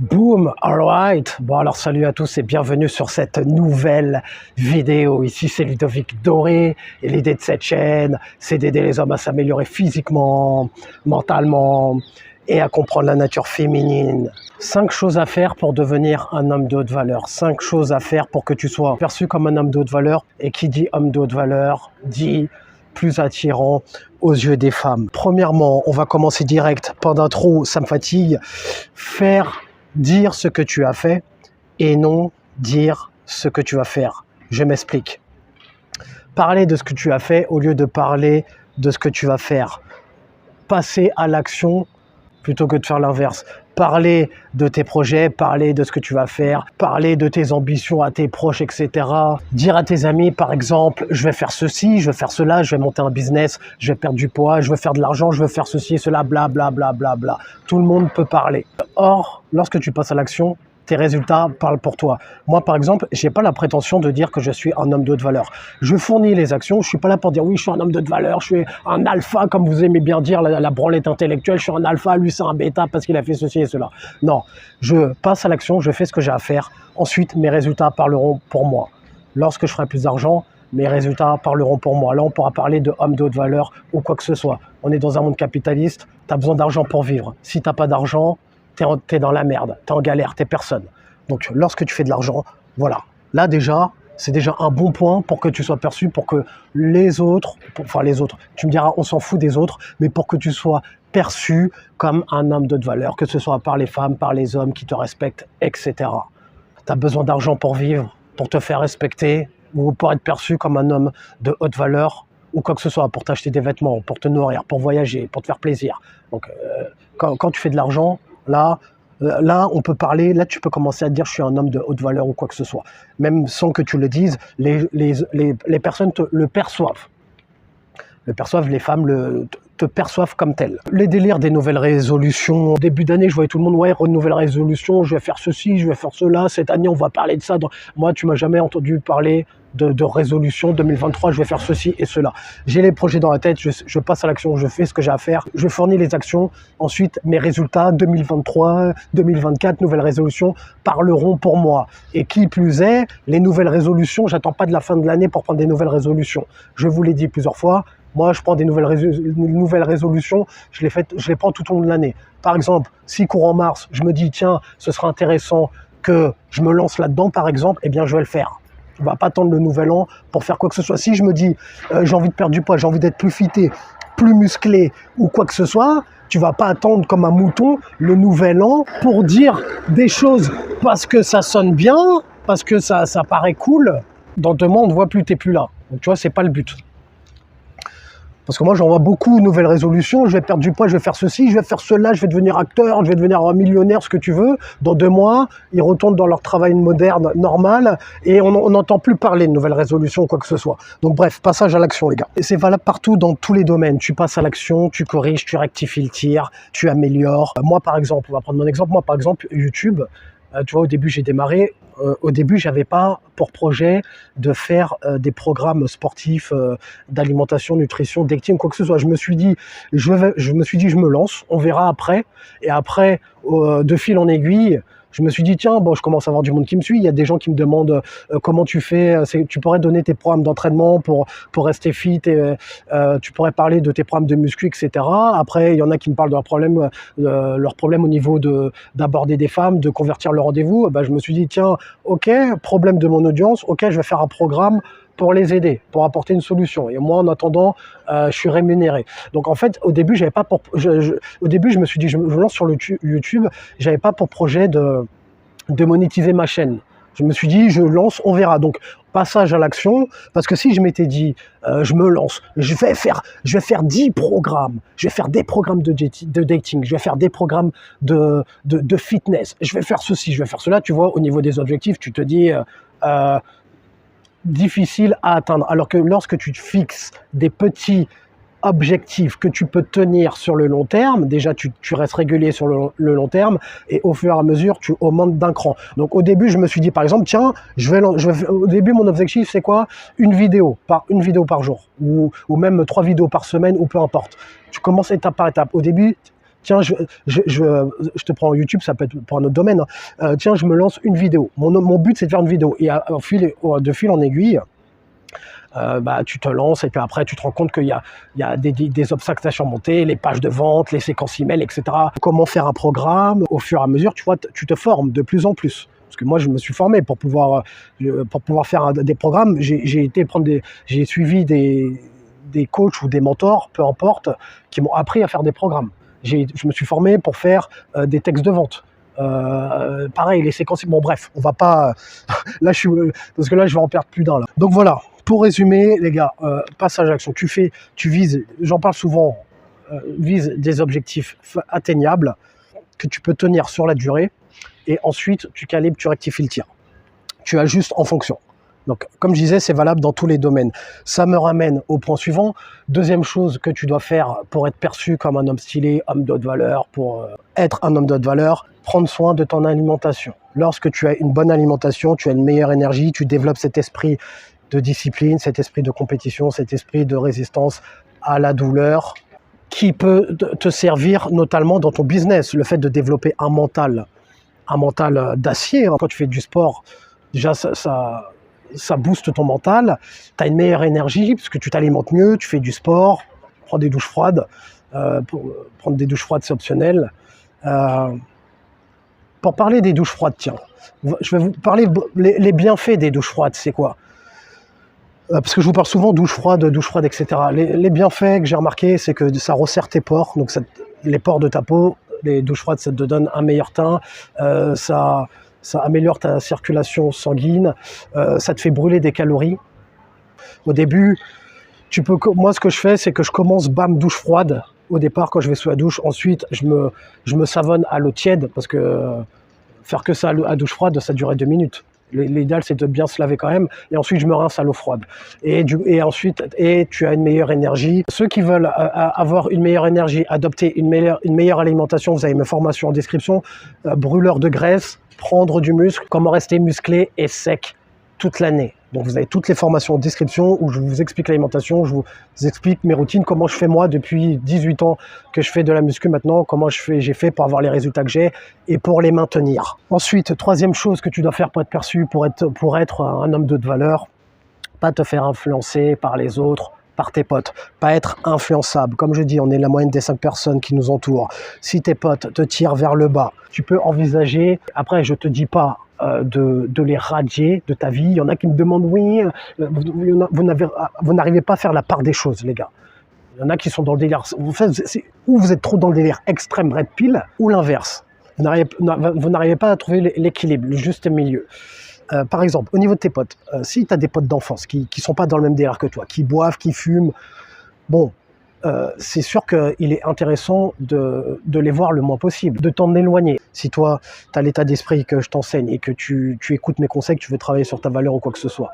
Boom, alright. Bon alors salut à tous et bienvenue sur cette nouvelle vidéo. Ici c'est Ludovic Doré et l'idée de cette chaîne c'est d'aider les hommes à s'améliorer physiquement, mentalement et à comprendre la nature féminine. 5 choses à faire pour devenir un homme de haute valeur. 5 choses à faire pour que tu sois perçu comme un homme de haute valeur, et qui dit homme de haute valeur dit plus attirant aux yeux des femmes. Premièrement, on va commencer direct, pas d'intro, ça me fatigue. Dire ce que tu as fait et non dire ce que tu vas faire. Je m'explique. Parler de ce que tu as fait au lieu de parler de ce que tu vas faire. Passer à l'action plutôt que de faire l'inverse. Parler de tes projets, parler de ce que tu vas faire, parler de tes ambitions à tes proches, etc. Dire à tes amis, par exemple, je vais faire ceci, je vais faire cela, je vais monter un business, je vais perdre du poids, je veux faire de l'argent, je veux faire ceci et cela, bla bla bla bla bla. Tout le monde peut parler. Or, lorsque tu passes à l'action, tes résultats parlent pour toi. Moi, par exemple, je n'ai pas la prétention de dire que je suis un homme de haute valeur. Je fournis les actions. Je ne suis pas là pour dire oui, je suis un homme de haute valeur, je suis un alpha, comme vous aimez bien dire, la branlette intellectuelle. Je suis un alpha, lui c'est un bêta parce qu'il a fait ceci et cela. Non, je passe à l'action, je fais ce que j'ai à faire. Ensuite, mes résultats parleront pour moi. Lorsque je ferai plus d'argent, mes résultats parleront pour moi. Là, on pourra parler de homme de haute valeur ou quoi que ce soit. On est dans un monde capitaliste, tu as besoin d'argent pour vivre. Si tu n'as pas d'argent, t'es dans la merde, t'es en galère, t'es personne. Donc lorsque tu fais de l'argent, voilà. Là déjà, c'est déjà un bon point pour que tu sois perçu, pour que les autres, tu me diras on s'en fout des autres, mais pour que tu sois perçu comme un homme de haute valeur, que ce soit par les femmes, par les hommes qui te respectent, etc. Tu as besoin d'argent pour vivre, pour te faire respecter, ou pour être perçu comme un homme de haute valeur, ou quoi que ce soit, pour t'acheter des vêtements, pour te nourrir, pour voyager, pour te faire plaisir. Donc quand tu fais de l'argent, Là, on peut parler, là, tu peux commencer à dire je suis un homme de haute valeur ou quoi que ce soit. Même sans que tu le dises, les personnes le perçoivent. Les femmes te perçoivent comme tel. Les délires des nouvelles résolutions. Au début d'année, je voyais tout le monde, ouais, nouvelle résolution, je vais faire ceci, je vais faire cela, cette année, on va parler de ça. Moi, tu m'as jamais entendu parler de résolution 2023, je vais faire ceci et cela. J'ai les projets dans la tête, je passe à l'action, je fais ce que j'ai à faire, je fournis les actions. Ensuite, mes résultats 2023, 2024, nouvelles résolutions parleront pour moi. Et qui plus est, les nouvelles résolutions, j'attends pas de la fin de l'année pour prendre des nouvelles résolutions. Je vous l'ai dit plusieurs fois, moi, je prends des nouvelles résolutions, je les prends tout au long de l'année. Par exemple, si courant mars, je me dis, tiens, ce sera intéressant que je me lance là-dedans, par exemple, eh bien, je vais le faire. On ne va pas attendre le nouvel an pour faire quoi que ce soit. Si je me dis, j'ai envie de perdre du poids, j'ai envie d'être plus fité, plus musclé ou quoi que ce soit, tu ne vas pas attendre comme un mouton le nouvel an pour dire des choses parce que ça sonne bien, parce que ça paraît cool. Dans 2 mois, on ne voit plus, tu n'es plus là. Donc, tu vois, ce n'est pas le but. Parce que moi, j'en vois beaucoup de nouvelles résolutions. Je vais perdre du poids, je vais faire ceci, je vais faire cela, je vais devenir acteur, je vais devenir un millionnaire, ce que tu veux. Dans 2 mois, ils retournent dans leur travail moderne, normal, et on n'entend plus parler de nouvelles résolutions ou quoi que ce soit. Donc bref, passage à l'action, les gars. Et c'est valable partout, dans tous les domaines. Tu passes à l'action, tu corriges, tu rectifies le tir, tu améliores. Moi, par exemple, on va prendre mon exemple. Moi, par exemple, YouTube, tu vois, au début, j'ai démarré. Au début, j'avais pas pour projet de faire des programmes sportifs d'alimentation, nutrition, d'acting, quoi que ce soit. Je me suis dit, je me lance, on verra après. Et après, de fil en aiguille, je me suis dit, tiens, bon, je commence à avoir du monde qui me suit. Il y a des gens qui me demandent comment tu fais. Tu pourrais donner tes programmes d'entraînement pour rester fit. Et, tu pourrais parler de tes programmes de muscu, etc. Après, il y en a qui me parlent de leurs problèmes au niveau d'aborder des femmes, de convertir le rendez-vous. Ben, je me suis dit, tiens, ok, problème de mon audience. Ok, je vais faire un programme pour les aider, pour apporter une solution. Et moi, en attendant, je suis rémunéré. Donc, en fait, au début, au début, je me suis dit, je me lance sur le YouTube. J'avais pas pour projet de monétiser ma chaîne. Je me suis dit, je lance, on verra. Donc, passage à l'action, parce que si je m'étais dit, je me lance, je vais faire 10 programmes, je vais faire des programmes de dating, je vais faire des programmes de fitness, je vais faire ceci, je vais faire cela, tu vois, au niveau des objectifs, tu te dis, difficile à atteindre. Alors que lorsque tu te fixes des petits objectif que tu peux tenir sur le long terme, déjà tu restes régulier sur le long terme, et au fur et à mesure tu augmentes d'un cran. Donc au début je me suis dit par exemple, tiens, au début mon objectif c'est quoi? Une vidéo par jour, ou même 3 vidéos par semaine, ou peu importe. Tu commences étape par étape. Au début Tiens, je te prends YouTube, ça peut être pour un autre domaine. Tiens, je me lance une vidéo. Mon but, c'est de faire une vidéo. Et de fil en aiguille, tu te lances et puis après, tu te rends compte qu'il y a des obstacles à surmonter, les pages de vente, les séquences email, etc. Comment faire un programme. Au fur et à mesure, tu vois, tu te formes de plus en plus. Parce que moi, je me suis formé pour pouvoir faire des programmes. J'ai suivi des coachs ou des mentors, peu importe, qui m'ont appris à faire des programmes. Je me suis formé pour faire des textes de vente. Pareil, les séquences. Bon, bref, on va pas. Là, parce que là, je vais en perdre plus d'un. Là. Donc voilà. Pour résumer, les gars, passage à l'action. Tu vises. J'en parle souvent. Vise des objectifs atteignables que tu peux tenir sur la durée. Et ensuite, tu calibres, tu rectifies le tir. Tu ajustes en fonction. Donc, comme je disais, c'est valable dans tous les domaines. Ça me ramène au point suivant. Deuxième chose que tu dois faire pour être perçu comme un homme stylé, homme de haute valeur, pour être un homme de haute valeur, prendre soin de ton alimentation. Lorsque tu as une bonne alimentation, tu as une meilleure énergie, tu développes cet esprit de discipline, cet esprit de compétition, cet esprit de résistance à la douleur, qui peut te servir notamment dans ton business. Le fait de développer un mental d'acier. Quand tu fais du sport, déjà, ça booste ton mental, tu as une meilleure énergie parce que tu t'alimentes mieux, tu fais du sport, prends des douches froides. Prendre des douches froides, c'est optionnel. Pour parler des douches froides, tiens, je vais vous parler les bienfaits des douches froides, c'est quoi? Parce que je vous parle souvent douche froide, etc. Les bienfaits que j'ai remarqué, c'est que ça resserre tes pores, donc les pores de ta peau. Les douches froides, ça te donne un meilleur teint, ça améliore ta circulation sanguine, ça te fait brûler des calories. Au début, moi ce que je fais, c'est que je commence douche froide au départ quand je vais sous la douche. Ensuite, je me savonne à l'eau tiède parce que faire que ça à douche froide, ça durait 2 minutes. L'idéal, c'est de bien se laver quand même. Et ensuite, je me rince à l'eau froide. Et ensuite, tu as une meilleure énergie. Ceux qui veulent avoir une meilleure énergie, adopter une meilleure alimentation, vous avez mes formations en description. Brûleur de graisse, prendre du muscle, comment rester musclé et sec toute l'année. Donc, vous avez toutes les formations en description où je vous explique l'alimentation, je vous explique mes routines, comment je fais moi depuis 18 ans que je fais de la muscu maintenant, comment j'ai fait pour avoir les résultats que j'ai et pour les maintenir. Ensuite, troisième chose que tu dois faire pour être perçu, pour être un homme de valeur, pas te faire influencer par les autres, par tes potes, pas être influençable. Comme je dis, on est la moyenne des 5 personnes qui nous entourent. Si tes potes te tirent vers le bas, tu peux envisager, après je te dis pas de les radier de ta vie. Il y en a qui me demandent, oui, vous n'arrivez pas à faire la part des choses, les gars. Il y en a qui sont dans le délire. Ou vous êtes trop dans le délire extrême red pill, ou l'inverse. Vous n'arrivez pas à trouver l'équilibre, le juste milieu. Par exemple, au niveau de tes potes, si tu as des potes d'enfance qui ne sont pas dans le même délire que toi, qui boivent, qui fument, bon, c'est sûr qu'il est intéressant de les voir le moins possible, de t'en éloigner. Si toi, tu as l'état d'esprit que je t'enseigne et que tu écoutes mes conseils, que tu veux travailler sur ta valeur ou quoi que ce soit,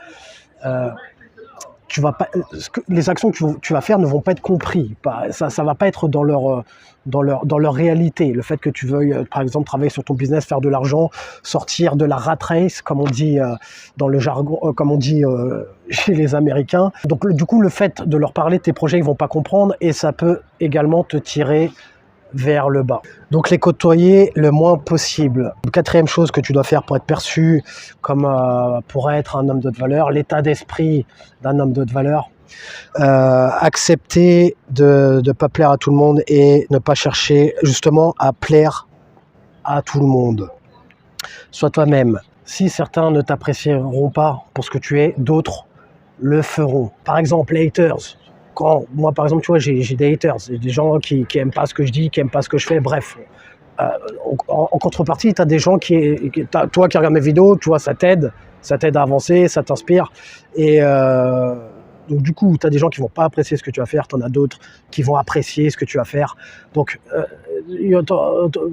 les actions que tu vas faire ne vont pas être comprises. Ça va pas être dans leur réalité. Le fait que tu veuilles, par exemple, travailler sur ton business, faire de l'argent, sortir de la rat race, comme on dit dans le jargon, comme on dit chez les Américains. Donc, du coup, le fait de leur parler de tes projets, ils vont pas comprendre et ça peut également te tirer vers le bas. Donc les côtoyer le moins possible. Quatrième chose que tu dois faire pour être perçu comme pour être un homme de haute valeur, l'état d'esprit d'un homme de haute valeur. Accepter de ne pas plaire à tout le monde et ne pas chercher justement à plaire à tout le monde. Sois toi-même. Si certains ne t'apprécieront pas pour ce que tu es, d'autres le feront. Par exemple, les haters. Moi, par exemple, tu vois, j'ai des haters, des gens qui aiment pas ce que je dis, qui aiment pas ce que je fais, bref. En contrepartie, tu as des gens toi qui regardes mes vidéos, tu vois, ça t'aide à avancer, ça t'inspire. Et donc, du coup, tu as des gens qui vont pas apprécier ce que tu vas faire, tu en as d'autres qui vont apprécier ce que tu vas faire. Donc,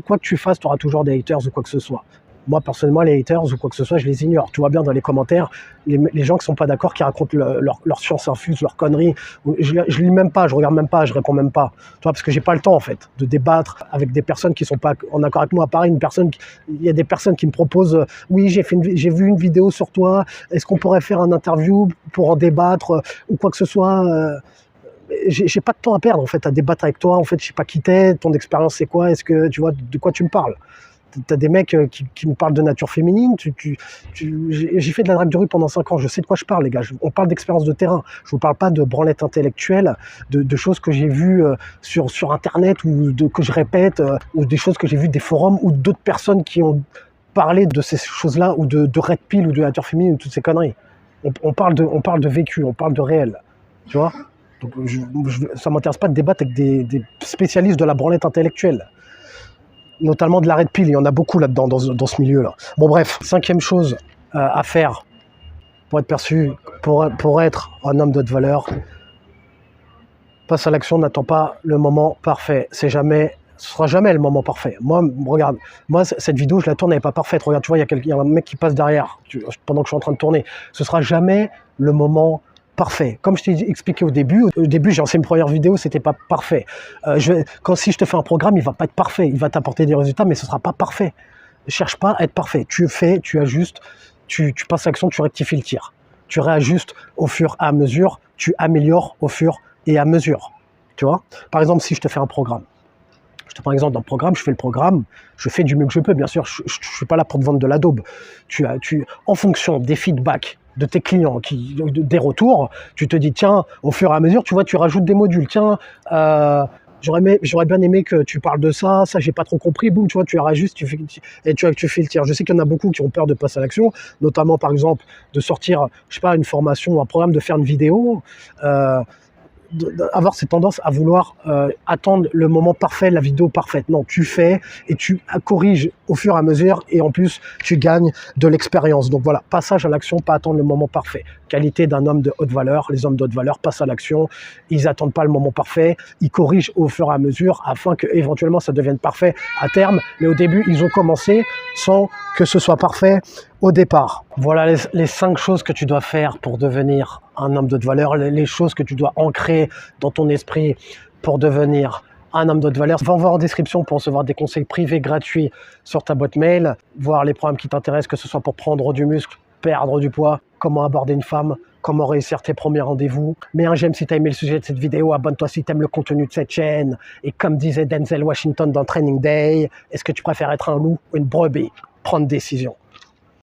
quoi que tu fasses, tu auras toujours des haters ou quoi que ce soit. Moi, personnellement, les haters ou quoi que ce soit, je les ignore. Tu vois bien dans les commentaires, les gens qui sont pas d'accord, qui racontent leur science infuse, leurs conneries. Je lis même pas, je regarde même pas, je réponds même pas. Tu vois, parce que j'ai pas le temps, en fait, de débattre avec des personnes qui sont pas en accord avec moi. Pareil, il y a des personnes qui me proposent, oui, j'ai vu une vidéo sur toi, est-ce qu'on pourrait faire un interview pour en débattre ou quoi que ce soit j'ai pas de temps à perdre en fait à débattre avec toi. En fait, je sais pas qui t'es, ton expérience c'est quoi, est-ce que tu vois de quoi tu me parles? T'as des mecs qui me parlent de nature féminine. J'ai fait de la drague de rue pendant 5 ans. Je sais de quoi je parle, les gars. On parle d'expérience de terrain. Je vous parle pas de branlette intellectuelle, de choses que j'ai vues sur Internet ou que je répète, ou des choses que j'ai vues des forums ou d'autres personnes qui ont parlé de ces choses-là ou de red pill ou de nature féminine ou toutes ces conneries. On parle de vécu, on parle de réel. Tu vois? Donc, ça m'intéresse pas de débattre avec des spécialistes de la branlette intellectuelle. Notamment de la red pill, il y en a beaucoup là-dedans, dans ce milieu-là. Bon bref, 5e chose à faire pour être perçu, pour être un homme de haute valeur, passe à l'action, n'attends pas le moment parfait. Ce sera jamais le moment parfait. Moi, regarde, cette vidéo, je la tourne, elle n'est pas parfaite. Regarde, tu vois, il y a un mec qui passe derrière, pendant que je suis en train de tourner. Ce sera jamais le moment parfait. Comme je t'ai expliqué au début, j'ai lancé une première vidéo, c'était pas parfait. Si je te fais un programme, il va pas être parfait. Il va t'apporter des résultats, mais ce sera pas parfait. Ne cherche pas à être parfait. Tu fais, tu ajustes, tu passes à l'action, tu rectifies le tir. Tu réajustes au fur et à mesure, tu améliores au fur et à mesure. Tu vois? Par exemple, si je te fais un programme, je te prends l'exemple d'un programme, je fais le programme, je fais du mieux que je peux, bien sûr, je suis pas là pour te vendre de la daube. En fonction des feedbacks de tes clients, des retours, tu te dis, tiens, au fur et à mesure, tu vois, tu rajoutes des modules, tiens, j'aurais bien aimé que tu parles de ça j'ai pas trop compris, boum, tu vois, tu rajustes, tu fais le tir. Je sais qu'il y en a beaucoup qui ont peur de passer à l'action, notamment, par exemple, de sortir, je sais pas, une formation, un programme, de faire une vidéo, avoir cette tendance à vouloir attendre le moment parfait, la vidéo parfaite. Non, tu fais et tu corriges au fur et à mesure et en plus, tu gagnes de l'expérience. Donc voilà, passage à l'action, pas attendre le moment parfait. Qualité d'un homme de haute valeur. Les hommes de haute valeur passent à l'action. Ils attendent pas le moment parfait. Ils corrigent au fur et à mesure afin que éventuellement ça devienne parfait à terme. Mais au début, ils ont commencé sans que ce soit parfait au départ. Voilà les 5 choses que tu dois faire pour devenir un homme de haute valeur, les choses que tu dois ancrer dans ton esprit pour devenir un homme de haute valeur. Va en voir en description pour recevoir des conseils privés gratuits sur ta boîte mail, voir les programmes qui t'intéressent, que ce soit pour prendre du muscle, perdre du poids, comment aborder une femme, comment réussir tes premiers rendez-vous. Mets un j'aime si tu as aimé le sujet de cette vidéo, abonne-toi si tu aimes le contenu de cette chaîne. Et comme disait Denzel Washington dans Training Day, est-ce que tu préfères être un loup ou une brebis? Prends une décision.